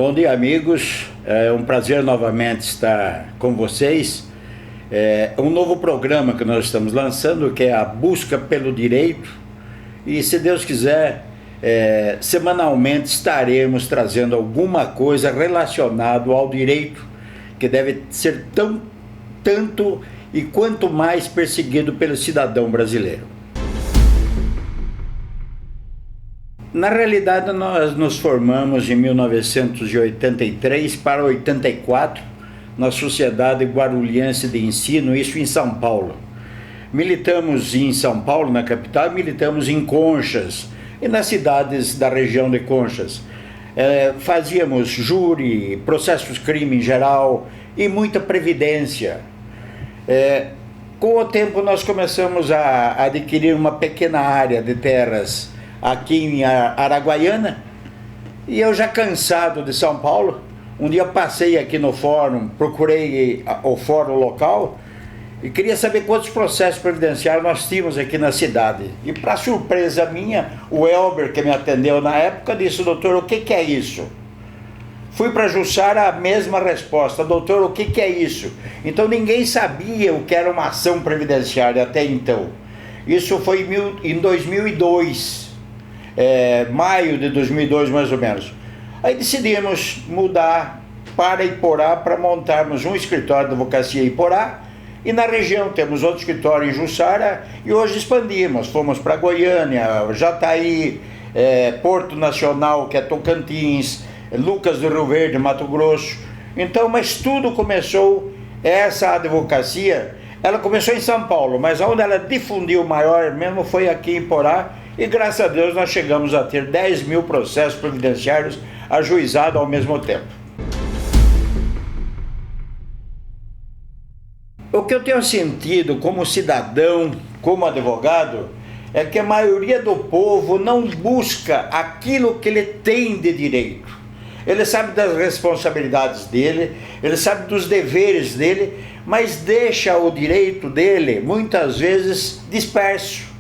Bom dia, amigos. É um prazer novamente estar com vocês. É um novo programa que nós estamos lançando, que é a Busca pelo Direito. E, se Deus quiser, semanalmente estaremos trazendo alguma coisa relacionada ao direito, que deve ser tanto e quanto mais perseguido pelo cidadão brasileiro. Na realidade, nós nos formamos em 1983 para 84 na Sociedade Guarulhense de Ensino, isso em São Paulo. Militamos em São Paulo, na capital, militamos em Conchas e nas cidades da região de Conchas. Fazíamos júri, processos crime em geral e muita previdência. Com o tempo nós começamos a adquirir uma pequena área de terras aqui em Araguaiana, e eu já cansado de São Paulo, um dia passei aqui no fórum, procurei o fórum local e queria saber quantos processos previdenciários nós tínhamos aqui na cidade. E, para surpresa minha, o Elber, que me atendeu na época, disse: doutor, o que é isso? Fui para Jussara, a mesma resposta: doutor, o que é isso? Então ninguém sabia o que era uma ação previdenciária até então. Isso foi em 2002. Maio de 2002, mais ou menos. Aí decidimos mudar para Iporá, para montarmos um escritório de advocacia em Iporá, e na região temos outro escritório em Jussara, e hoje expandimos, fomos para Goiânia, Jataí, Porto Nacional, que é Tocantins, Lucas do Rio Verde, Mato Grosso. Então, mas tudo começou, essa advocacia, ela começou em São Paulo, mas onde ela difundiu maior mesmo foi aqui em Iporá. E graças a Deus nós chegamos a ter 10 mil processos previdenciários ajuizados ao mesmo tempo. O que eu tenho sentido como cidadão, como advogado, é que a maioria do povo não busca aquilo que ele tem de direito. Ele sabe das responsabilidades dele, ele sabe dos deveres dele, mas deixa o direito dele, muitas vezes, disperso.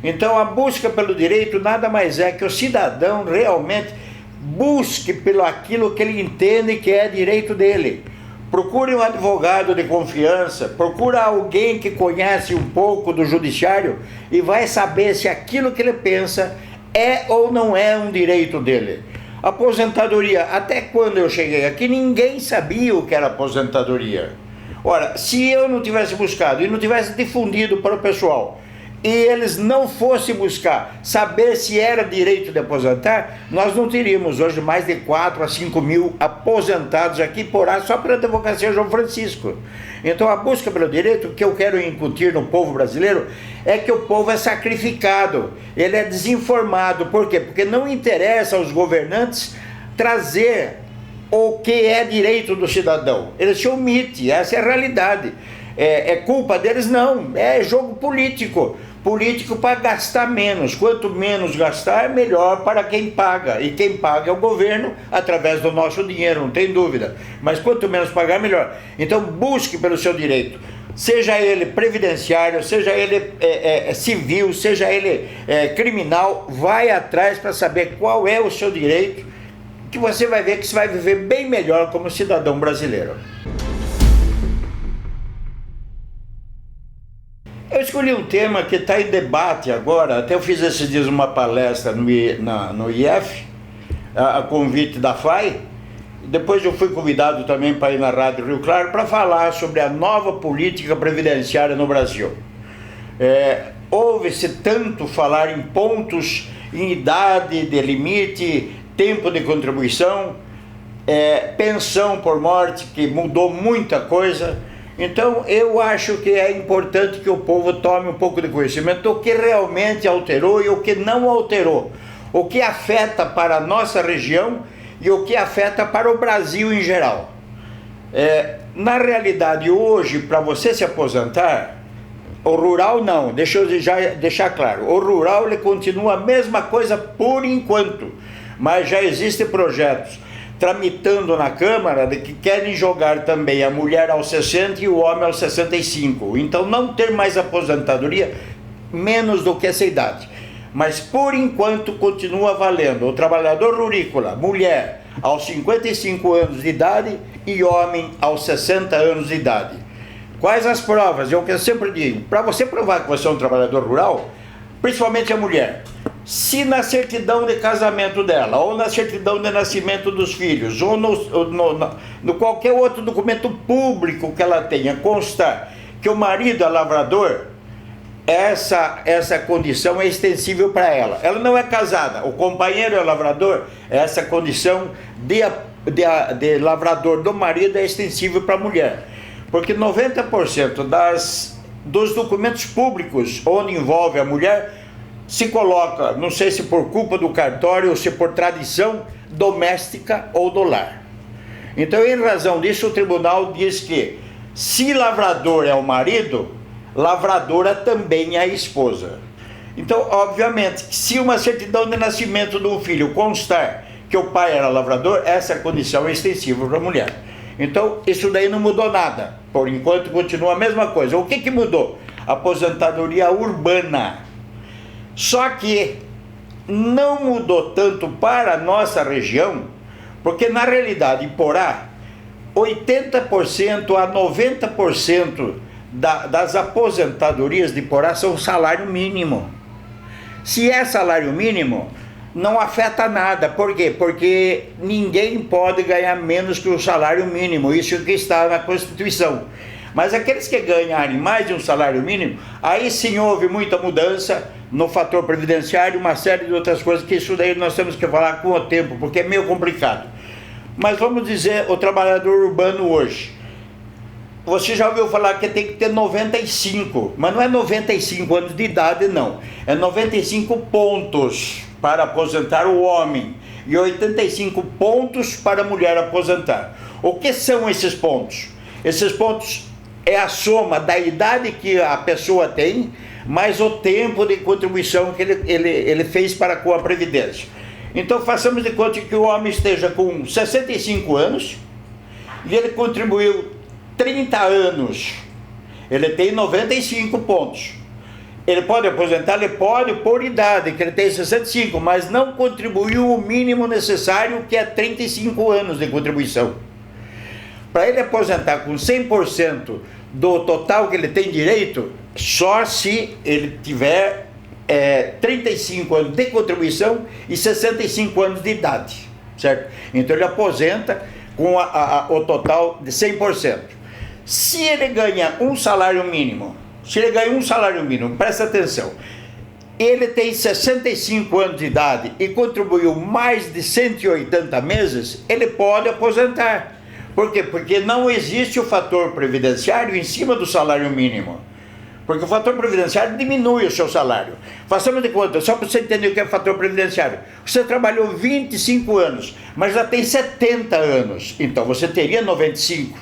Então, a busca pelo direito nada mais é que o cidadão realmente busque pelo aquilo que ele entende que é direito dele. Procure um advogado de confiança, procure alguém que conhece um pouco do judiciário e vai saber se aquilo que ele pensa é ou não é um direito dele. Aposentadoria, até quando eu cheguei aqui, ninguém sabia o que era aposentadoria. Ora, se eu não tivesse buscado e não tivesse difundido para o pessoal, e eles não fossem buscar saber se era direito de aposentar, nós não teríamos hoje mais de 4 a 5 mil aposentados aqui por ano só pela advocacia João Francisco. Então, a busca pelo direito, o que eu quero incutir no povo brasileiro é que o povo é sacrificado, ele é desinformado. Por quê? Porque não interessa aos governantes trazer o que é direito do cidadão. Ele se omite, essa é a realidade. É culpa deles? Não, é jogo político para gastar menos. Quanto menos gastar, melhor para quem paga, e quem paga é o governo através do nosso dinheiro, não tem dúvida, mas quanto menos pagar, melhor. Então busque pelo seu direito, seja ele previdenciário, seja ele civil, seja ele criminal, vai atrás para saber qual é o seu direito, que você vai ver que você vai viver bem melhor como cidadão brasileiro. Eu escolhi um tema que está em debate agora, até eu fiz esses dias uma palestra no IF, a convite da FAI, depois eu fui convidado também para ir na Rádio Rio Claro para falar sobre a nova política previdenciária no Brasil. Ouve-se tanto falar em pontos, em idade de limite, tempo de contribuição, pensão por morte, que mudou muita coisa. Então, eu acho que é importante que o povo tome um pouco de conhecimento do que realmente alterou e o que não alterou, o que afeta para a nossa região e o que afeta para o Brasil em geral. Na realidade, hoje, para você se aposentar, o rural não, deixa eu já deixar claro, o rural ele continua a mesma coisa por enquanto, mas já existem projetos tramitando na Câmara de que querem jogar também a mulher aos 60 e o homem aos 65. Então não ter mais aposentadoria menos do que essa idade. Mas por enquanto continua valendo o trabalhador rurícola, mulher, aos 55 anos de idade e homem aos 60 anos de idade. Quais as provas? É o que eu sempre digo. Para você provar que você é um trabalhador rural, principalmente a mulher, se na certidão de casamento dela, ou na certidão de nascimento dos filhos, ou no qualquer outro documento público que ela tenha, constar que o marido é lavrador, essa condição é extensível para ela. Ela não é casada, o companheiro é lavrador, essa condição de lavrador do marido é extensível para a mulher. Porque 90% dos documentos públicos onde envolve a mulher se coloca, não sei se por culpa do cartório ou se por tradição doméstica ou do lar. Então, em razão disso, o tribunal diz que se lavrador é o marido, lavradora também é a esposa. Então, obviamente, se uma certidão de nascimento de um filho constar que o pai era lavrador, essa condição é extensível para a mulher. Então, isso daí não mudou nada. Por enquanto, continua a mesma coisa. O que mudou? Aposentadoria urbana. Só que não mudou tanto para a nossa região, porque na realidade, em Porá, 80% a 90% das aposentadorias de Porá são salário mínimo. Se é salário mínimo, não afeta nada. Por quê? Porque ninguém pode ganhar menos que o salário mínimo, isso que está na Constituição. Mas aqueles que ganharem mais de um salário mínimo, aí sim houve muita mudança no fator previdenciário, uma série de outras coisas, que isso daí nós temos que falar com o tempo, porque é meio complicado. Mas vamos dizer, o trabalhador urbano hoje, você já ouviu falar que tem que ter 95, mas não é 95 anos de idade, não. É 95 pontos para aposentar o homem e 85 pontos para a mulher aposentar. O que são esses pontos? Esses pontos é a soma da idade que a pessoa tem, mais o tempo de contribuição que ele fez para com a Previdência. Então façamos de conta que o homem esteja com 65 anos e ele contribuiu 30 anos. Ele tem 95 pontos. Ele pode aposentar? Ele pode por idade, que ele tem 65, mas não contribuiu o mínimo necessário, que é 35 anos de contribuição. Para ele aposentar com 100% do total que ele tem direito, só se ele tiver 35 anos de contribuição e 65 anos de idade, certo? Então ele aposenta com o total de 100%. Se ele ganha um salário mínimo, presta atenção, ele tem 65 anos de idade e contribuiu mais de 180 meses, ele pode aposentar. Por quê? Porque não existe o fator previdenciário em cima do salário mínimo. Porque o fator previdenciário diminui o seu salário. Façamos de conta, só para você entender o que é fator previdenciário. Você trabalhou 25 anos, mas já tem 70 anos. Então você teria 95,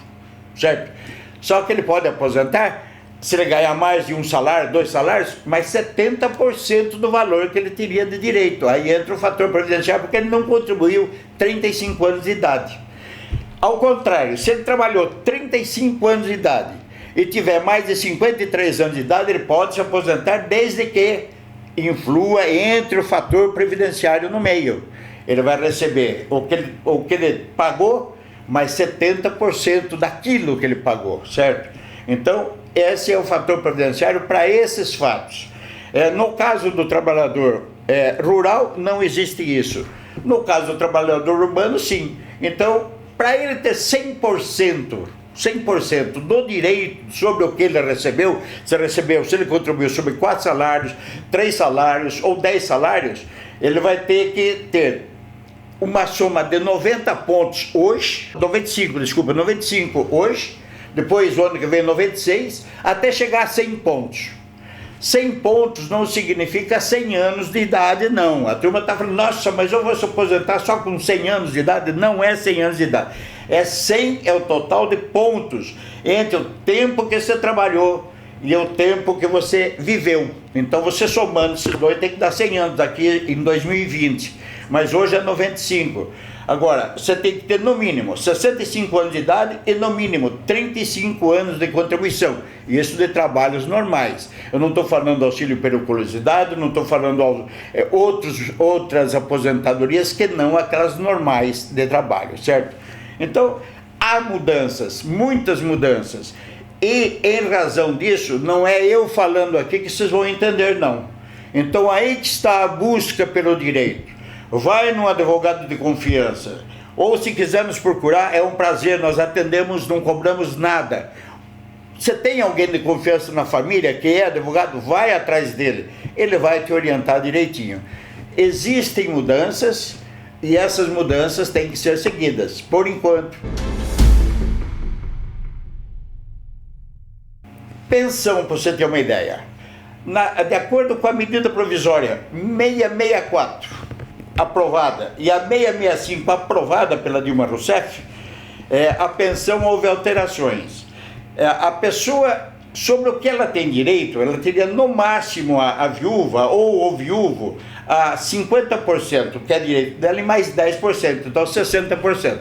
certo? Só que ele pode aposentar, se ele ganhar mais de um salário, 2 salários, mais 70% do valor que ele teria de direito. Aí entra o fator previdenciário, porque ele não contribuiu 35 anos de idade. Ao contrário, se ele trabalhou 35 anos de idade e tiver mais de 53 anos de idade, ele pode se aposentar desde que influa entre o fator previdenciário no meio. Ele vai receber o que ele pagou, mais 70% daquilo que ele pagou, certo? Então, esse é o fator previdenciário para esses fatos. No caso do trabalhador rural, não existe isso. No caso do trabalhador urbano, sim. Então, para ele ter 100% do direito sobre o que ele recebeu, se ele contribuiu sobre 4 salários, 3 salários ou 10 salários, ele vai ter que ter uma soma de 90 pontos hoje, 95 hoje, depois o ano que vem 96, até chegar a 100 pontos. 100 pontos não significa 100 anos de idade, não. A turma está falando, nossa, mas eu vou se aposentar só com 100 anos de idade? Não é 100 anos de idade. 100 é o total de pontos entre o tempo que você trabalhou e o tempo que você viveu. Então você somando esses dois tem que dar 100 anos aqui em 2020. Mas hoje é 95. Agora, você tem que ter no mínimo 65 anos de idade e no mínimo 35 anos de contribuição. Isso de trabalhos normais. Eu não estou falando do auxílio periculosidade, não estou falando outras aposentadorias que não aquelas normais de trabalho, certo? Então, há mudanças, muitas mudanças. E em razão disso, não é eu falando aqui que vocês vão entender, não. Então aí que está a busca pelo direito. Vai num advogado de confiança, ou se quiser nos procurar, é um prazer, nós atendemos, não cobramos nada. Você tem alguém de confiança na família que é advogado, vai atrás dele, ele vai te orientar direitinho. Existem mudanças e essas mudanças têm que ser seguidas, por enquanto. Pensão, para você ter uma ideia, de acordo com a medida provisória 664, aprovada, e a 665 aprovada pela Dilma Rousseff, a pensão houve alterações. A pessoa, sobre o que ela tem direito, ela teria no máximo a viúva ou o viúvo a 50%, que é direito dela, e mais 10%, então 60%.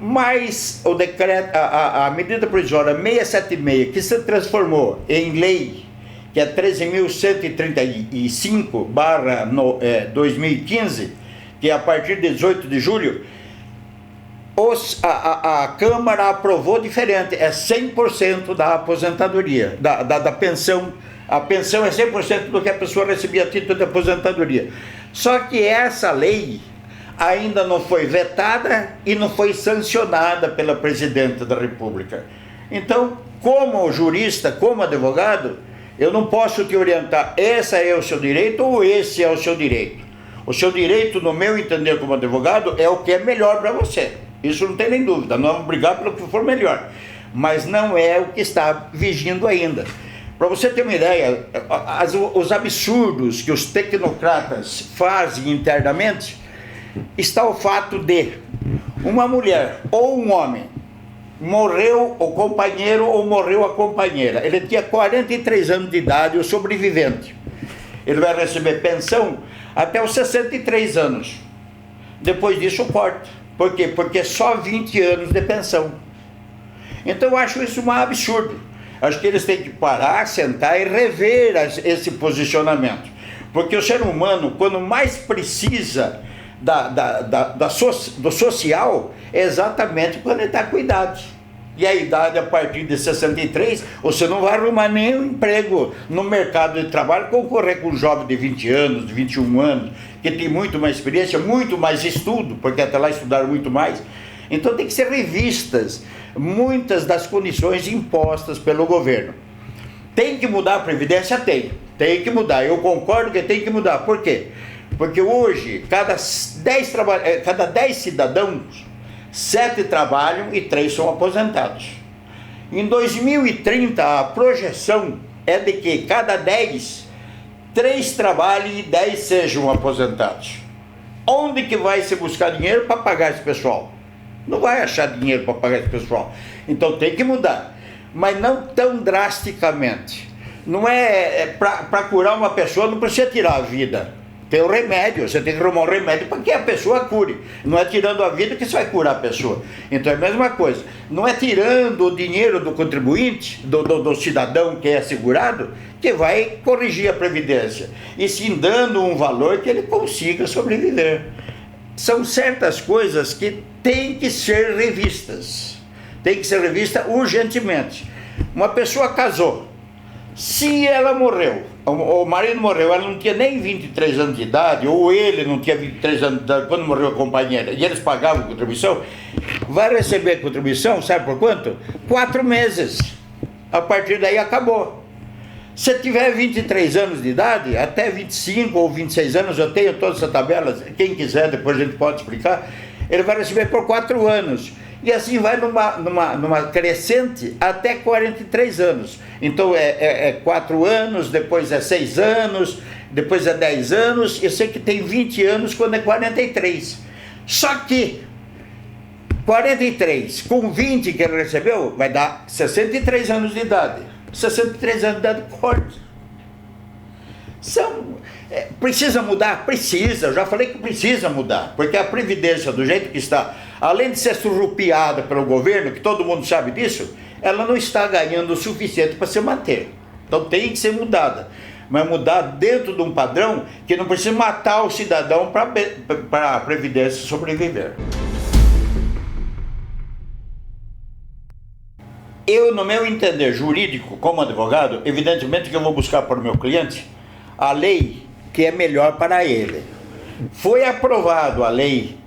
Mas o decreto, a medida provisória 676, que se transformou em lei, que é 13.135/2015, que é a partir de 18 de julho, a Câmara aprovou diferente, é 100% da aposentadoria, da pensão. A pensão é 100% do que a pessoa recebia a título de aposentadoria. Só que essa lei ainda não foi vetada e não foi sancionada pela Presidenta da República. Então, como jurista, como advogado, eu não posso te orientar, esse é o seu direito ou esse é o seu direito. O seu direito, no meu entender como advogado, é o que é melhor para você. Isso não tem nem dúvida, nós vamos brigar pelo que for melhor. Mas não é o que está vigindo ainda. Para você ter uma ideia, os absurdos que os tecnocratas fazem internamente, está o fato de uma mulher ou um homem, morreu o companheiro ou morreu a companheira, ele tinha 43 anos de idade, o sobrevivente, ele vai receber pensão até os 63 anos, depois disso corta. Por quê? Porque só 20 anos de pensão. Então eu acho isso um absurdo. Acho que eles têm que parar, sentar e rever esse posicionamento, porque o ser humano, quando mais precisa do social, é exatamente quando ele está com idade. E a idade, a partir de 63, você não vai arrumar nenhum emprego no mercado de trabalho, concorrer com um jovem de 20 anos, de 21 anos, que tem muito mais experiência, muito mais estudo, porque até lá estudaram muito mais. Então tem que ser revistas muitas das condições impostas pelo governo. Tem que mudar a Previdência? Tem que mudar. Eu concordo que tem que mudar. Por quê? Porque hoje, cada 10 cidadãos, 7 trabalham e 3 são aposentados. Em 2030, a projeção é de que cada 10, 3 trabalhem e 10 sejam aposentados. Onde que vai se buscar dinheiro para pagar esse pessoal? Não vai achar dinheiro para pagar esse pessoal. Então tem que mudar, mas não tão drasticamente. Não para curar uma pessoa, não precisa tirar a vida. Tem um remédio, você tem que arrumar um remédio para que a pessoa cure. Não é tirando a vida que você vai curar a pessoa. Então é a mesma coisa. Não é tirando o dinheiro do contribuinte, do cidadão que é segurado, que vai corrigir a Previdência. E sim dando um valor que ele consiga sobreviver. São certas coisas que têm que ser revistas. Tem que ser revista urgentemente. Uma pessoa casou. Se ela morreu, o marido morreu, ela não tinha nem 23 anos de idade, ou ele não tinha 23 anos de idade quando morreu a companheira, e eles pagavam contribuição, vai receber contribuição, sabe por quanto? 4 meses. A partir daí acabou. Se tiver 23 anos de idade, até 25 ou 26 anos, eu tenho todas essas tabelas, quem quiser depois a gente pode explicar, ele vai receber por 4 anos. E assim vai numa crescente até 43 anos. Então é 4 anos, depois é 6 anos, depois é 10 anos, eu sei que tem 20 anos quando é 43. Só que 43 com 20 que ele recebeu, vai dar 63 anos de idade. 63 anos de idade corta. Precisa mudar? Precisa, eu já falei que precisa mudar, porque a Previdência, do jeito que está, além de ser surrupiada pelo governo, que todo mundo sabe disso, ela não está ganhando o suficiente para se manter. Então tem que ser mudada, mas mudar dentro de um padrão que não precisa matar o cidadão para a Previdência sobreviver. Eu, no meu entender jurídico, como advogado, evidentemente que eu vou buscar para o meu cliente a lei que é melhor para ele. Foi aprovado a lei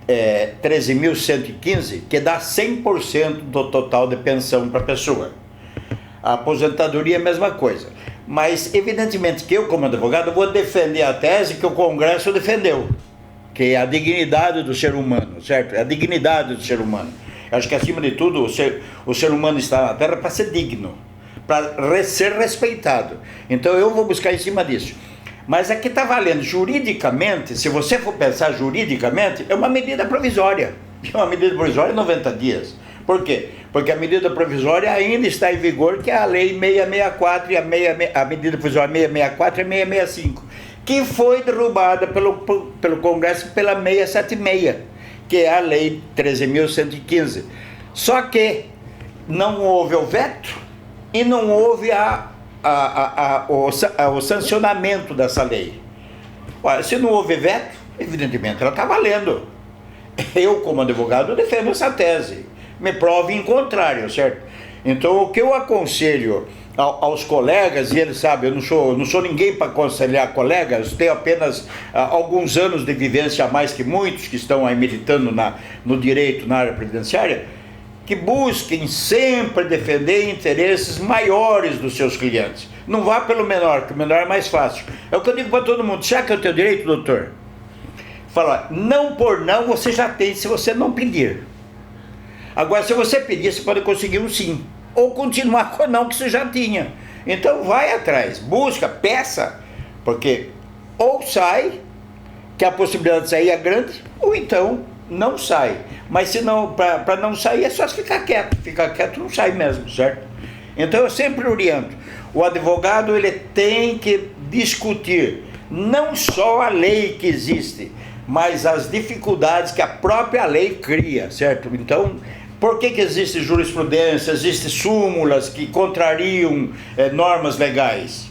13.115, que dá 100% do total de pensão para a pessoa. A aposentadoria é a mesma coisa. Mas, evidentemente, que eu, como advogado, vou defender a tese que o Congresso defendeu, que é a dignidade do ser humano, certo? É a dignidade do ser humano. Eu acho que, acima de tudo, o ser humano está na Terra para ser digno, para ser respeitado. Então, eu vou buscar em cima disso. Mas aqui está valendo juridicamente, se você for pensar juridicamente, é uma medida provisória. É uma medida provisória em 90 dias. Por quê? Porque a medida provisória ainda está em vigor, que é a lei 664 e a medida provisória 664 e 665, que foi derrubada pelo Congresso pela 676, que é a lei 13.115. Só que não houve o veto e não houve o sancionamento dessa lei. Olha, se não houve veto, evidentemente ela está valendo. Eu, como advogado, defendo essa tese. Me prove em contrário, certo? Então, o que eu aconselho aos colegas, e eles sabem, eu não sou ninguém para aconselhar colegas, tenho apenas alguns anos de vivência a mais que muitos que estão aí militando no direito, na área previdenciária, que busquem sempre defender interesses maiores dos seus clientes. Não vá pelo menor, que o menor é mais fácil. É o que eu digo para todo mundo: será que é o teu direito, doutor? Fala, não por não você já tem, se você não pedir. Agora, se você pedir, você pode conseguir um sim, ou continuar com o não que você já tinha. Então vai atrás, busca, peça, porque ou sai, que a possibilidade de sair é grande, ou então não sai. Mas se não, para não sair é só ficar quieto não sai mesmo, certo? Então eu sempre oriento, o advogado ele tem que discutir não só a lei que existe, mas as dificuldades que a própria lei cria, certo? Então, por que existe jurisprudência, existem súmulas que contrariam normas legais?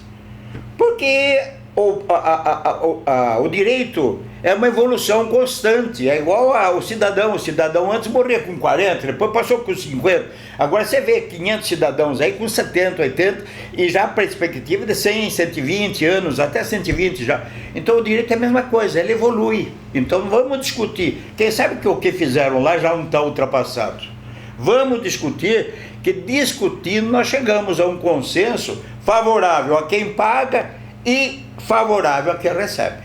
Porque o direito é uma evolução constante, é igual ao cidadão. O cidadão antes morria com 40, depois passou com 50. Agora você vê 500 cidadãos aí com 70, 80, e já a perspectiva de 100, 120 anos, até 120 já. Então o direito é a mesma coisa, ele evolui. Então vamos discutir. Quem sabe que o que fizeram lá já não está ultrapassado. Vamos discutir, que discutindo nós chegamos a um consenso favorável a quem paga e favorável a quem recebe.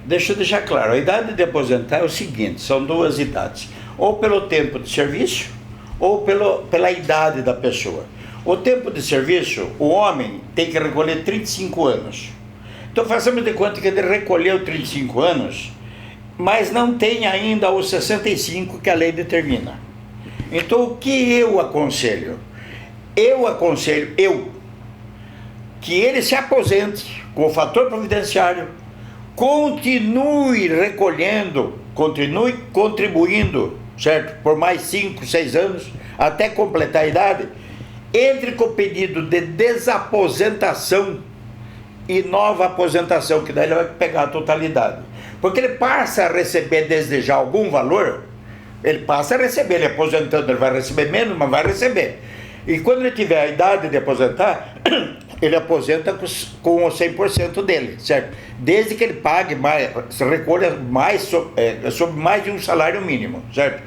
Deixa eu deixar claro, a idade de aposentar é o seguinte, são duas idades, ou pelo tempo de serviço, ou pela idade da pessoa. O tempo de serviço, o homem tem que recolher 35 anos. Então façamos de conta que ele recolheu 35 anos, mas não tem ainda os 65 que a lei determina. Então o que eu aconselho? Eu aconselho que ele se aposente com o fator providenciário, continue recolhendo, continue contribuindo, certo? Por mais 5, 6 anos, até completar a idade, entre com o pedido de desaposentação e nova aposentação, que daí ele vai pegar a totalidade. Porque ele passa a receber desde já algum valor, ele passa a receber, ele aposentando, ele vai receber menos, mas vai receber. E quando ele tiver a idade de aposentar, ele aposenta com o 100% dele, certo? Desde que ele pague mais, recolha mais, sobre mais de um salário mínimo, certo?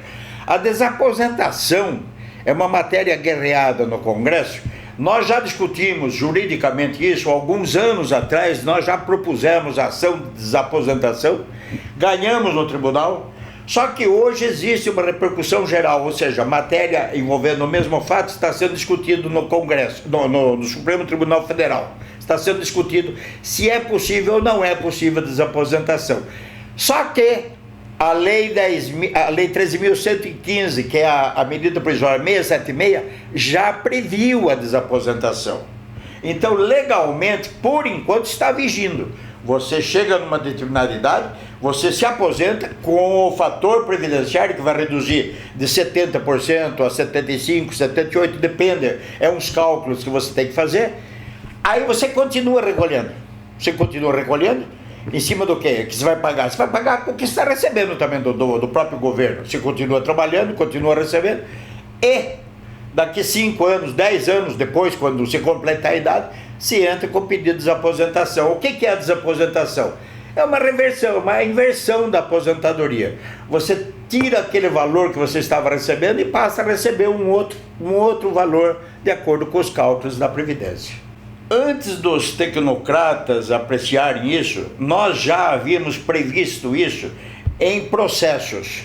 A desaposentação é uma matéria guerreada no Congresso. Nós já discutimos juridicamente isso, alguns anos atrás nós já propusemos a ação de desaposentação, ganhamos no tribunal, só que hoje existe uma repercussão geral, ou seja, a matéria envolvendo o mesmo fato está sendo discutido no Congresso, no Supremo Tribunal Federal. Está sendo discutido se é possível ou não é possível a desaposentação. Só que a lei 13.115, que é a medida provisória 676, já previu a desaposentação. Então, legalmente, por enquanto, está vigindo. Você chega numa determinada idade, você se aposenta com o fator previdenciário que vai reduzir de 70% a 75%, 78%, depende, é uns cálculos que você tem que fazer. Aí você continua recolhendo. Você continua recolhendo em cima do quê? Que você vai pagar? Você vai pagar com o que você está recebendo também do próprio governo. Você continua trabalhando, continua recebendo. E daqui 5 anos, 10 anos depois, quando você completar a idade, se entra com o pedido de desaposentação. O que é a desaposentação? É uma reversão, uma inversão da aposentadoria. Você tira aquele valor que você estava recebendo e passa a receber um outro valor de acordo com os cálculos da Previdência. Antes dos tecnocratas apreciarem isso, nós já havíamos previsto isso em processos.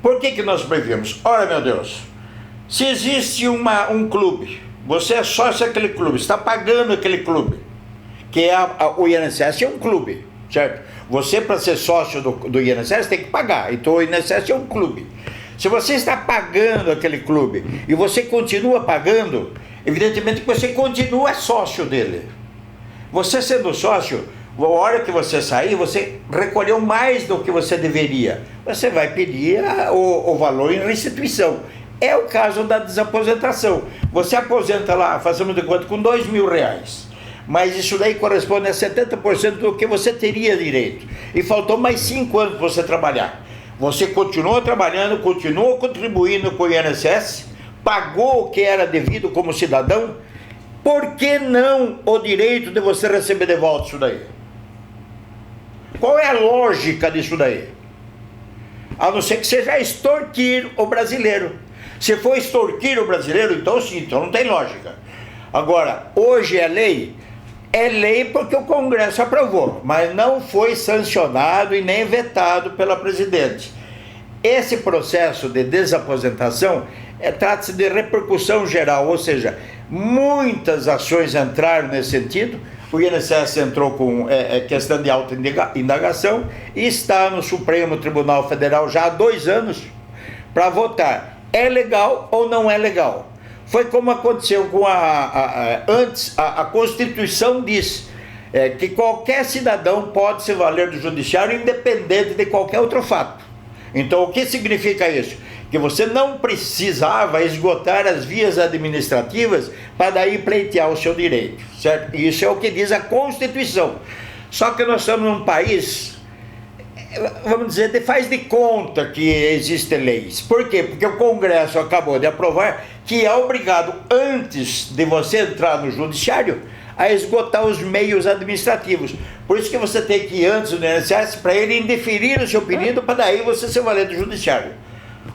Por que nós prevíamos? Ora, meu Deus, se existe um clube, você é sócio daquele clube, está pagando aquele clube, que é o INSS é um clube, certo? Você, para ser sócio do INSS, tem que pagar, então o INSS é um clube. Se você está pagando aquele clube e você continua pagando, evidentemente que você continua sócio dele. Você sendo sócio, a hora que você sair, você recolheu mais do que você deveria. Você vai pedir o valor em restituição. É o caso da desaposentação. Você aposenta lá, fazemos de conta, com R$2.000. Mas isso daí corresponde a 70% do que você teria direito. E faltou mais 5 anos para você trabalhar. Você continuou trabalhando, continuou contribuindo com o INSS, pagou o que era devido como cidadão. Por que não o direito de você receber de volta isso daí? Qual é a lógica disso daí? A não ser que seja extorquir o brasileiro. Se for extorquir o brasileiro, então sim, então não tem lógica. Agora, hoje é lei porque o Congresso aprovou, mas não foi sancionado e nem vetado pela presidente. Esse processo de desaposentação trata-se de repercussão geral, ou seja, muitas ações entraram nesse sentido. O INSS entrou com questão de autoindagação e está no Supremo Tribunal Federal já há 2 anos para votar. É legal ou não é legal? Foi como aconteceu com antes, a Constituição diz que qualquer cidadão pode se valer do judiciário independente de qualquer outro fato. Então, o que significa isso? Que você não precisava esgotar as vias administrativas para daí pleitear o seu direito, certo? Isso é o que diz a Constituição. Só que nós estamos num país, vamos dizer, faz de conta que existem leis. Por quê? Porque o Congresso acabou de aprovar que é obrigado, antes de você entrar no judiciário, a esgotar os meios administrativos. Por isso que você tem que ir antes do INSS para ele indeferir o seu pedido, para daí você se valer do judiciário.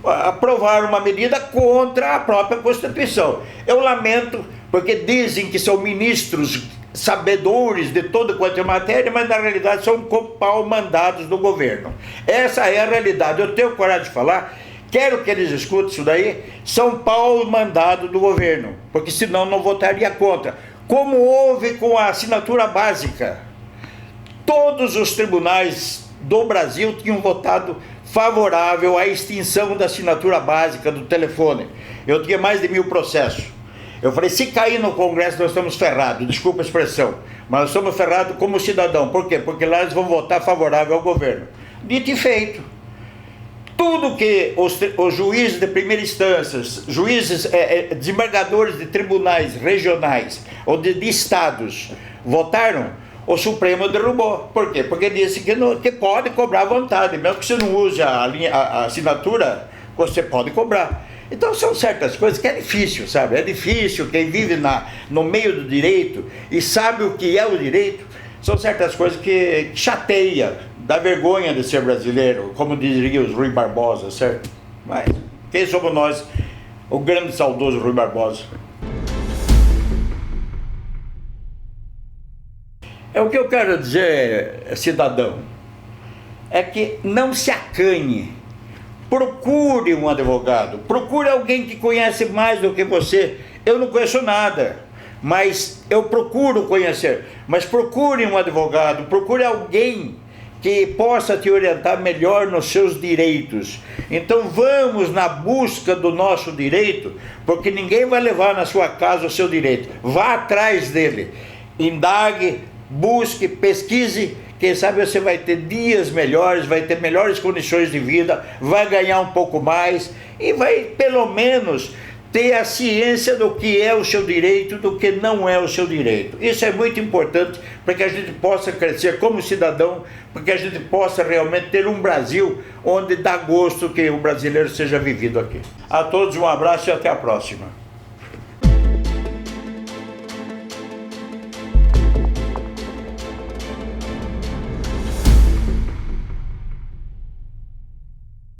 Aprovar uma medida contra a própria Constituição. Eu lamento, porque dizem que são ministros sabedores de toda quanto é matéria, mas na realidade são pau-mandados do governo. Essa é a realidade. Eu tenho coragem de falar, quero que eles escutem isso daí, são pau-mandados do governo, porque senão não votaria contra. Como houve com a assinatura básica. Todos os tribunais do Brasil tinham votado favorável à extinção da assinatura básica do telefone. Eu tinha mais de 1000 processos. Eu falei, se cair no Congresso nós estamos ferrados, desculpa a expressão, mas nós estamos ferrados como cidadão. Por quê? Porque lá eles vão votar favorável ao governo. Dito e feito. Tudo que os juízes de primeira instância, juízes, desembargadores de tribunais regionais ou de estados votaram, o Supremo derrubou. Por quê? Porque disse que pode cobrar à vontade, mesmo que você não use a assinatura, você pode cobrar. Então são certas coisas que é difícil, sabe? É difícil, quem vive no meio do direito e sabe o que é o direito, são certas coisas que chateia, dá vergonha de ser brasileiro, como diria os Rui Barbosa, certo? Mas quem somos nós? O grande saudoso Rui Barbosa. O que eu quero dizer, cidadão, é que não se acanhe. Procure um advogado, procure alguém que conhece mais do que você. Eu não conheço nada, mas eu procuro conhecer. Mas procure um advogado, procure alguém que possa te orientar melhor nos seus direitos. Então vamos na busca do nosso direito, porque ninguém vai levar na sua casa o seu direito. Vá atrás dele, indague, busque, pesquise. Quem sabe você vai ter dias melhores, vai ter melhores condições de vida, vai ganhar um pouco mais e vai pelo menos ter a ciência do que é o seu direito, do que não é o seu direito. Isso é muito importante para que a gente possa crescer como cidadão, para que a gente possa realmente ter um Brasil onde dá gosto que o brasileiro seja vivido aqui. A todos um abraço e até a próxima.